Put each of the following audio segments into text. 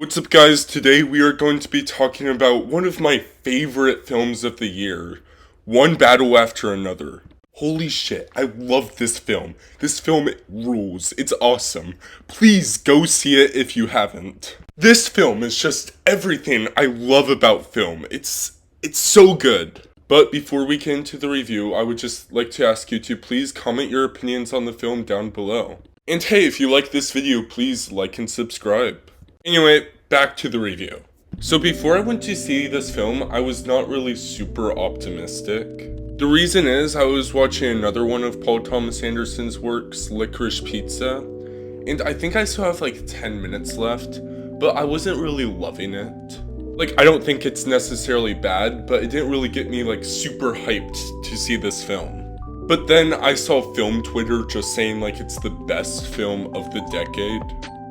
What's up, guys? Today we are going to be talking about one of my favorite films of the year, One Battle After Another. Holy shit, I love this film. This film rules. It's awesome. Please go see it if you haven't. This film is just everything I love about film. It's so good. But before we get into the review, I would just like to ask you to please comment your opinions on the film down below. And hey, if you like this video, please like and subscribe. Anyway, back to the review. So before I went to see this film, I was not really super optimistic. The reason is I was watching another one of Paul Thomas Anderson's works, Licorice Pizza, and I think I still have like 10 minutes left, but I wasn't really loving it. Like, I don't think it's necessarily bad, but it didn't really get me like super hyped to see this film. But then I saw film Twitter just saying like it's the best film of the decade.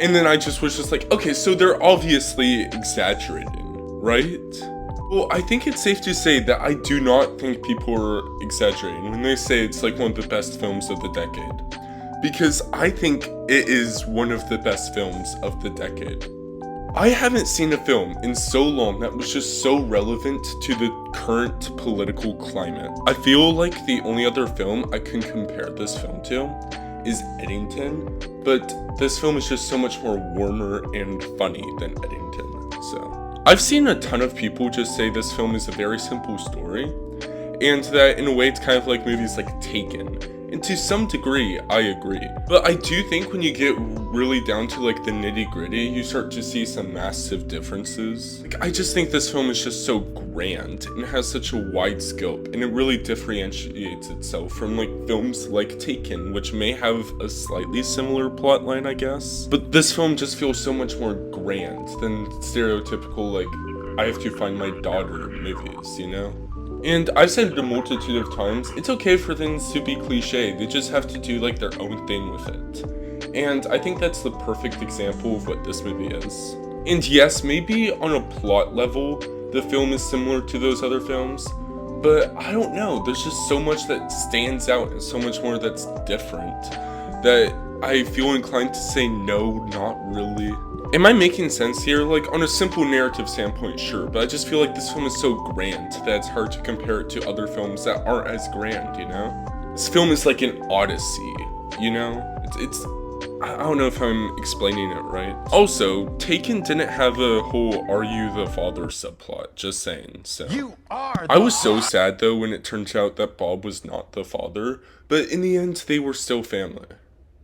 And then I just was just like, okay, so they're obviously exaggerating, right? Well, I think it's safe to say that I do not think people are exaggerating when they say it's like one of the best films of the decade. Because I think it is one of the best films of the decade. I haven't seen a film in so long that was just so relevant to the current political climate. I feel like the only other film I can compare this film to is Eddington, but this film is just so much more warmer and funny than Eddington. So I've seen a ton of people just say this film is a very simple story, and that in a way it's kind of like movies like Taken. And to some degree, I agree. But I do think when you get really down to like the nitty gritty, you start to see some massive differences. Like, I just think this film is just so grand and has such a wide scope, and it really differentiates itself from like films like Taken, which may have a slightly similar plotline, I guess. But this film just feels so much more grand than stereotypical like, I have to find my daughter movies, you know? And I've said it a multitude of times, it's okay for things to be cliche, they just have to do like their own thing with it. And I think that's the perfect example of what this movie is. And yes, maybe on a plot level, the film is similar to those other films, but I don't know, there's just so much that stands out and so much more that's different, that I feel inclined to say no, not really. Am I making sense here? Like, on a simple narrative standpoint, sure, but I just feel like this film is so grand that it's hard to compare it to other films that aren't as grand, you know? This film is like an odyssey, you know? I don't know if I'm explaining it right. Also, Taken didn't have a whole "Are you the father" subplot, just saying, so. I was so sad though when it turned out that Bob was not the father, but in the end they were still family.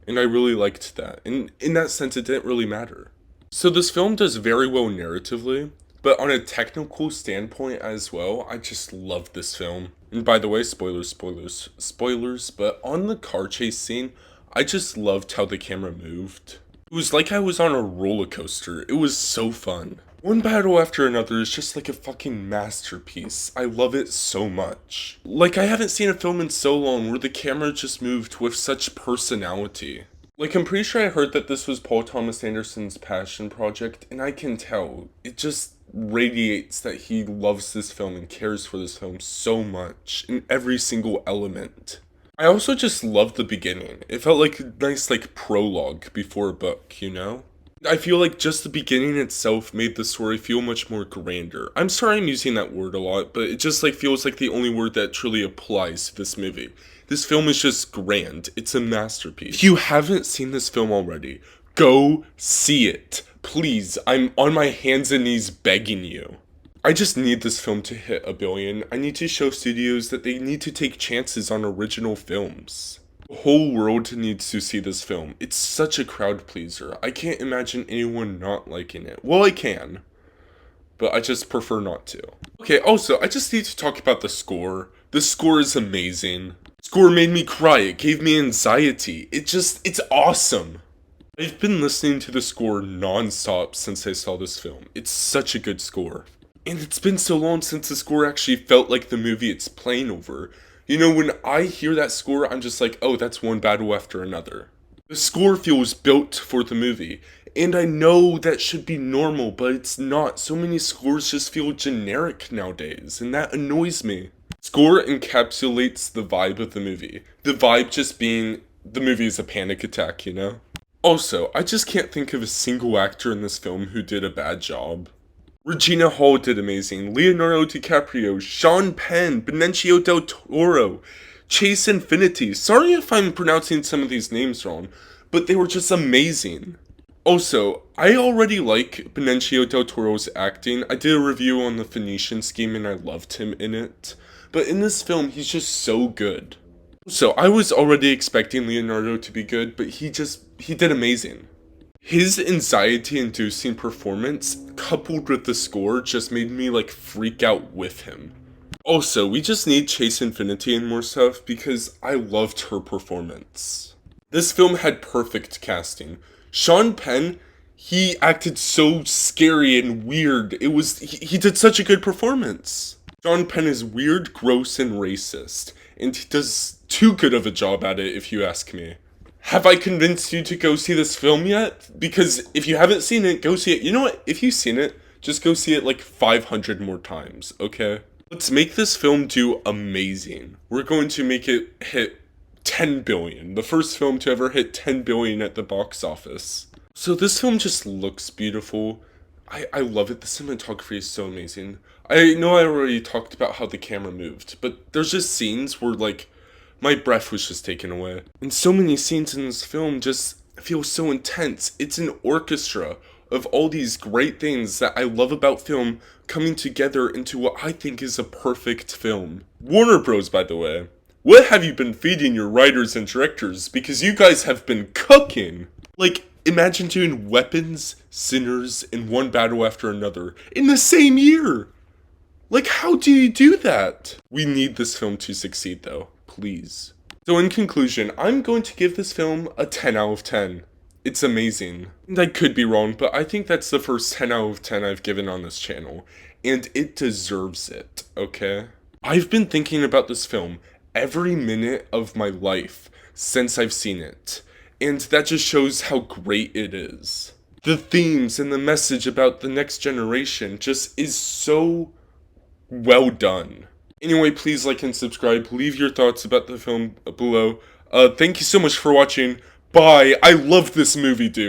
And I really liked that, and in that sense it didn't really matter. So this film does very well narratively, but on a technical standpoint as well, I just love this film. And by the way, spoilers, but on the car chase scene, I just loved how the camera moved. It was like I was on a roller coaster. It was so fun. One Battle After Another is just like a fucking masterpiece. I love it so much. Like, I haven't seen a film in so long where the camera just moved with such personality. Like, I'm pretty sure I heard that this was Paul Thomas Anderson's passion project, and I can tell. It just radiates that he loves this film and cares for this film so much, in every single element. I also just loved the beginning. It felt like a nice, like, prologue before a book, you know? I feel like just the beginning itself made the story feel much more grander. I'm sorry I'm using that word a lot, but it just, like, feels like the only word that truly applies to this movie. This film is just grand. It's a masterpiece. If you haven't seen this film already, go see it. Please, I'm on my hands and knees begging you. I just need this film to hit 1 billion. I need to show studios that they need to take chances on original films. The whole world needs to see this film. It's such a crowd pleaser. I can't imagine anyone not liking it. Well, I can, but I just prefer not to. Okay, also, I just need to talk about the score. The score is amazing. Score made me cry, it gave me anxiety, it's awesome. I've been listening to the score non-stop since I saw this film. It's such a good score. And it's been so long since the score actually felt like the movie it's playing over. You know, when I hear that score, I'm just like, oh, that's One Battle After Another. The score feels built for the movie, and I know that should be normal, but it's not. So many scores just feel generic nowadays, and that annoys me. Score encapsulates the vibe of the movie. The vibe just being, the movie is a panic attack, you know? Also, I just can't think of a single actor in this film who did a bad job. Regina Hall did amazing, Leonardo DiCaprio, Sean Penn, Benicio del Toro, Chase Infinity. Sorry if I'm pronouncing some of these names wrong, but they were just amazing. Also, I already like Benicio del Toro's acting. I did a review on the Phoenician Scheme and I loved him in it. But in this film, he's just so good. So I was already expecting Leonardo to be good, but he did amazing. His anxiety-inducing performance, coupled with the score, just made me like freak out with him. Also, we just need Chase Infinity and more stuff because I loved her performance. This film had perfect casting. Sean Penn, he acted so scary and weird. He did such a good performance. Sean Penn is weird, gross, and racist, and he does too good of a job at it if you ask me. Have I convinced you to go see this film yet? Because if you haven't seen it, go see it. You know what? If you've seen it, just go see it like 500 more times, okay? Let's make this film do amazing. We're going to make it hit 10 billion. The first film to ever hit 10 billion at the box office. So this film just looks beautiful. I love it. The cinematography is so amazing. I know I already talked about how the camera moved, but there's just scenes where like my breath was just taken away. And so many scenes in this film just feel so intense. It's an orchestra of all these great things that I love about film coming together into what I think is a perfect film. Warner Bros, by the way. What have you been feeding your writers and directors? Because you guys have been cooking! Like, imagine doing Weapons, Sinners, and One Battle After Another in the same year! Like, how do you do that? We need this film to succeed, though. Please. So in conclusion, I'm going to give this film a 10 out of 10. It's amazing. And I could be wrong, but I think that's the first 10 out of 10 I've given on this channel. And it deserves it, okay? I've been thinking about this film every minute of my life since I've seen it. And that just shows how great it is. The themes and the message about the next generation just is so well done. Anyway, please like and subscribe. Leave your thoughts about the film below. Thank you so much for watching. Bye. I love this movie, dude.